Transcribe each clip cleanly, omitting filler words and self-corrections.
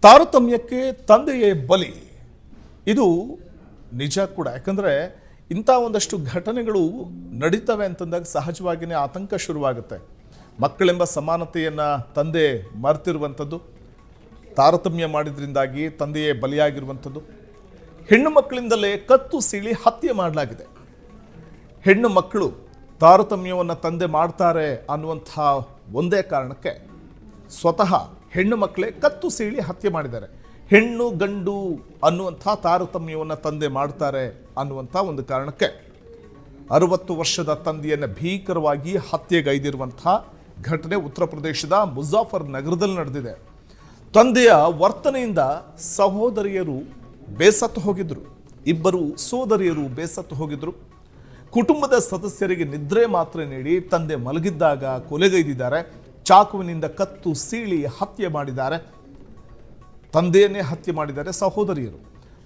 ತಾರತಮ್ಯಕ್ಕೆ ತಂದೆಯೇ ಬಲಿ. ಇದು ನಿಜ ಕೂಡ. ಯಾಕಂದರೆ ಇಂಥ ಒಂದಷ್ಟು ಘಟನೆಗಳು ನಡೀತವೆ ಅಂತಂದಾಗ ಸಹಜವಾಗಿಯೇ ಆತಂಕ ಶುರುವಾಗುತ್ತೆ. ಮಕ್ಕಳೆಂಬ ಸಮಾನತೆಯನ್ನು ತಂದೆ ಮರೆತಿರುವಂಥದ್ದು, ತಾರತಮ್ಯ ಮಾಡಿದ್ರಿಂದಾಗಿ ತಂದೆಯೇ ಬಲಿಯಾಗಿರುವಂಥದ್ದು, ಹೆಣ್ಣು ಮಕ್ಕಳಿಂದಲೇ ಕತ್ತು ಸೀಳಿ ಹತ್ಯೆ ಮಾಡಲಾಗಿದೆ. ಹೆಣ್ಣು ಮಕ್ಕಳು ತಾರತಮ್ಯವನ್ನು ತಂದೆ ಮಾಡ್ತಾರೆ ಅನ್ನುವಂಥ ಒಂದೇ ಕಾರಣಕ್ಕೆ ಸ್ವತಃ ಹೆಣ್ಣು ಮಕ್ಕಳೇ ಕತ್ತು ಸೀಳಿ ಹತ್ಯೆ ಮಾಡಿದ್ದಾರೆ. ಹೆಣ್ಣು ಗಂಡು ಅನ್ನುವಂಥ ತಾರತಮ್ಯವನ್ನು ತಂದೆ ಮಾಡ್ತಾರೆ ಅನ್ನುವಂಥ ಒಂದು ಕಾರಣಕ್ಕೆ 60 ವರ್ಷದ ತಂದೆಯನ್ನು ಭೀಕರವಾಗಿ ಹತ್ಯೆಗೈದಿರುವಂಥ ಘಟನೆ ಉತ್ತರ ಪ್ರದೇಶದ ಮುಜಾಫರ್ ನಗರದಲ್ಲಿ ನಡೆದಿದೆ. ತಂದೆಯ ವರ್ತನೆಯಿಂದ ಸಹೋದರಿಯರು ಬೇಸತ್ತು ಹೋಗಿದ್ರು. ಇಬ್ಬರು ಸೋದರಿಯರು ಬೇಸತ್ತು ಹೋಗಿದ್ರು. ಕುಟುಂಬದ ಸದಸ್ಯರಿಗೆ ನಿದ್ರೆ ಮಾತ್ರೆ ನೀಡಿ ತಂದೆ ಮಲಗಿದ್ದಾಗ ಕೊಲೆಗೈದಿದ್ದಾರೆ. ಚಾಕುವಿನಿಂದ ಕತ್ತು ಸೀಳಿ ಹತ್ಯೆ ಮಾಡಿದ್ದಾರೆ. ತಂದೆಯನ್ನೇ ಹತ್ಯೆ ಮಾಡಿದ್ದಾರೆ ಸಹೋದರಿಯರು.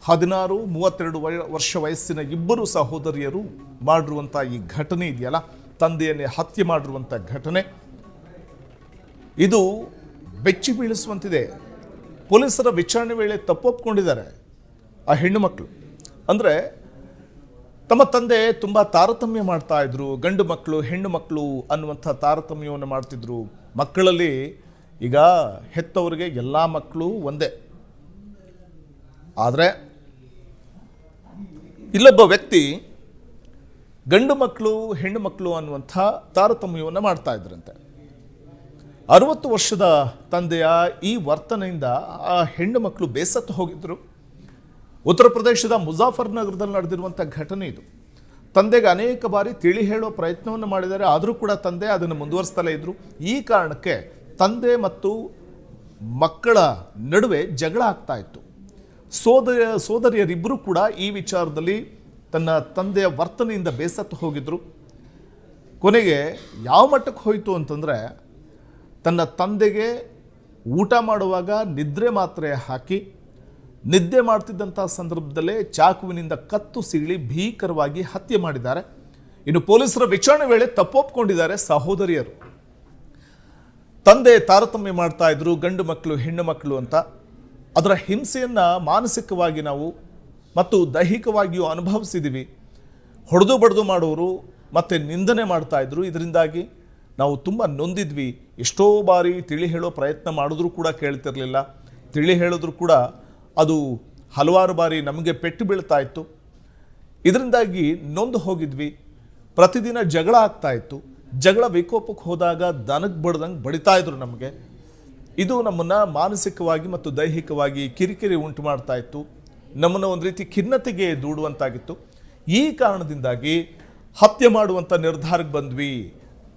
16, 32 ವರ್ಷ ವಯಸ್ಸಿನ ಇಬ್ಬರು ಸಹೋದರಿಯರು ಮಾಡಿರುವಂಥ ಈ ಘಟನೆ ಇದೆಯಲ್ಲ, ತಂದೆಯನ್ನೇ ಹತ್ಯೆ ಮಾಡಿರುವಂಥ ಘಟನೆ, ಇದು ಬೆಚ್ಚಿ ಬೀಳಿಸುವಂತಿದೆ. ಪೊಲೀಸರ ವಿಚಾರಣೆ ವೇಳೆ ತಪ್ಪೊಪ್ಕೊಂಡಿದ್ದಾರೆ ಆ ಹೆಣ್ಣು ಮಕ್ಕಳು. ಅಂದರೆ ತಮ್ಮ ತಂದೆ ತುಂಬ ತಾರತಮ್ಯ ಮಾಡ್ತಾ ಇದ್ರು. ಗಂಡು ಮಕ್ಕಳು ಹೆಣ್ಣು ಮಕ್ಕಳು ಅನ್ನುವಂಥ ತಾರತಮ್ಯವನ್ನು ಮಾಡ್ತಿದ್ರು. ಮಕ್ಕಳಲ್ಲಿ ಈಗ ಹೆತ್ತವರಿಗೆ ಎಲ್ಲ ಮಕ್ಕಳು ಒಂದೇ, ಆದರೆ ಇಲ್ಲೊಬ್ಬ ವ್ಯಕ್ತಿ ಗಂಡು ಮಕ್ಕಳು ಹೆಣ್ಣು ಮಕ್ಕಳು ಅನ್ನುವಂಥ ತಾರತಮ್ಯವನ್ನು ಮಾಡ್ತಾ ಇದ್ರಂತೆ. 60 ವರ್ಷದ ತಂದೆಯ ಈ ವರ್ತನೆಯಿಂದ ಆ ಹೆಣ್ಣು ಮಕ್ಕಳು ಬೇಸತ್ತು ಹೋಗಿದ್ರು. ಉತ್ತರ ಪ್ರದೇಶದ ಮುಜಾಫರ್ ನಗರದಲ್ಲಿ ನಡೆದಿರುವಂಥ ಘಟನೆ ಇದು. ತಂದೆಗೆ ಅನೇಕ ಬಾರಿ ತಿಳಿ ಹೇಳೋ ಪ್ರಯತ್ನವನ್ನು ಮಾಡಿದ್ದಾರೆ, ಆದರೂ ಕೂಡ ತಂದೆ ಅದನ್ನು ಮುಂದುವರಿಸ್ತಲೇ ಇದ್ದರು. ಈ ಕಾರಣಕ್ಕೆ ತಂದೆ ಮತ್ತು ಮಕ್ಕಳ ನಡುವೆ ಜಗಳ ಆಗ್ತಾ ಇತ್ತು. ಸೋದರಿಯರಿಬ್ಬರು ಕೂಡ ಈ ವಿಚಾರದಲ್ಲಿ ತನ್ನ ತಂದೆಯ ವರ್ತನೆಯಿಂದ ಬೇಸತ್ತು ಹೋಗಿದ್ರು. ಕೊನೆಗೆ ಯಾವ ಮಟ್ಟಕ್ಕೆ ಹೋಯಿತು ಅಂತಂದರೆ, ತನ್ನ ತಂದೆಗೆ ಊಟ ಮಾಡುವಾಗ ನಿದ್ರೆ ಮಾತ್ರೆ ಹಾಕಿ ನಿದ್ದೆ ಮಾಡ್ತಿದ್ದಂಥ ಸಂದರ್ಭದಲ್ಲೇ ಚಾಕುವಿನಿಂದ ಕತ್ತು ಸೀಳಿ ಭೀಕರವಾಗಿ ಹತ್ಯೆ ಮಾಡಿದ್ದಾರೆ. ಇನ್ನು ಪೊಲೀಸರ ವಿಚಾರಣೆ ವೇಳೆ ತಪ್ಪೊಪ್ಕೊಂಡಿದ್ದಾರೆ ಸಹೋದರಿಯರು. ತಂದೆ ತಾರತಮ್ಯ ಮಾಡ್ತಾ ಇದ್ರು, ಗಂಡು ಮಕ್ಕಳು ಹೆಣ್ಣು ಮಕ್ಕಳು ಅಂತ. ಅದರ ಹಿಂಸೆಯನ್ನು ಮಾನಸಿಕವಾಗಿ ನಾವು ಮತ್ತು ದೈಹಿಕವಾಗಿಯೂ ಅನುಭವಿಸಿದ್ದೀವಿ. ಹೊಡೆದು ಬಡ್ದು ಮಾಡೋರು ಮತ್ತು ನಿಂದನೆ ಮಾಡ್ತಾ ಇದ್ರು. ಇದರಿಂದಾಗಿ ನಾವು ತುಂಬ ನೊಂದಿದ್ವಿ. ಎಷ್ಟೋ ಬಾರಿ ತಿಳಿ ಹೇಳೋ ಪ್ರಯತ್ನ ಮಾಡಿದ್ರೂ ಕೂಡ ಕೇಳ್ತಿರಲಿಲ್ಲ. ತಿಳಿ ಹೇಳಿದ್ರು ಕೂಡ ಅದು ಹಲವಾರು ಬಾರಿ ನಮಗೆ ಪೆಟ್ಟು ಬೀಳ್ತಾ ಇತ್ತು. ಇದರಿಂದಾಗಿ ನೊಂದು ಹೋಗಿದ್ವಿ. ಪ್ರತಿದಿನ ಜಗಳ ಆಗ್ತಾ ಇತ್ತು. ಜಗಳ ವಿಕೋಪಕ್ಕೆ ಹೋದಾಗ ದನಕ್ಕೆ ಬಡ್ದಂಗೆ ಬಡಿತಾ ಇದ್ರು ನಮಗೆ. ಇದು ನಮ್ಮನ್ನು ಮಾನಸಿಕವಾಗಿ ಮತ್ತು ದೈಹಿಕವಾಗಿ ಕಿರಿಕಿರಿ ಉಂಟು ಮಾಡ್ತಾ ಇತ್ತು. ನಮ್ಮನ್ನು ಒಂದು ರೀತಿ ಖಿನ್ನತೆಗೆ ದೂಡುವಂತಾಗಿತ್ತು. ಈ ಕಾರಣದಿಂದಾಗಿ ಹತ್ಯೆ ಮಾಡುವಂಥ ನಿರ್ಧಾರಕ್ಕೆ ಬಂದ್ವಿ.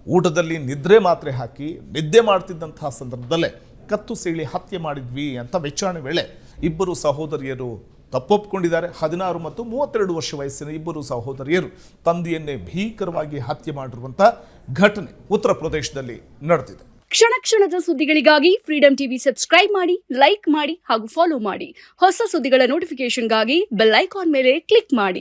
ಊಟದಲ್ಲಿ ನಿದ್ರೆ ಮಾತ್ರೆ ಹಾಕಿ ನಿದ್ದೆ ಮಾಡ್ತಿದ್ದಂತಹ ಸಂದರ್ಭದಲ್ಲೇ ಕತ್ತು ಸೀಳಿ ಹತ್ಯೆ ಮಾಡಿದ್ವಿ ಅಂತ ವಿಚಾರಣೆ ವೇಳೆ ಇಬ್ಬರು ಸಹೋದರಿಯರು ತಪ್ಪೊಪ್ಕೊಂಡಿದ್ದಾರೆ. 16 ಮತ್ತು 32 ವರ್ಷ ವಯಸ್ಸಿನ ಇಬ್ಬರು ಸಹೋದರಿಯರು ತಂದೆಯನ್ನೇ ಭೀಕರವಾಗಿ ಹತ್ಯೆ ಮಾಡಿರುವಂಥ ಘಟನೆ ಉತ್ತರ ಪ್ರದೇಶದಲ್ಲಿ ನಡೆದಿದೆ. ಕ್ಷಣ ಕ್ಷಣದ ಸುದ್ದಿಗಳಿಗಾಗಿ ಫ್ರೀಡಂ ಟಿವಿ ಸಬ್ಸ್ಕ್ರೈಬ್ ಮಾಡಿ, ಲೈಕ್ ಮಾಡಿ ಹಾಗೂ ಫಾಲೋ ಮಾಡಿ. ಹೊಸ ಸುದ್ದಿಗಳ ನೋಟಿಫಿಕೇಶನ್ಗಾಗಿ ಬೆಲ್ ಐಕಾನ್ ಮೇಲೆ ಕ್ಲಿಕ್ ಮಾಡಿ.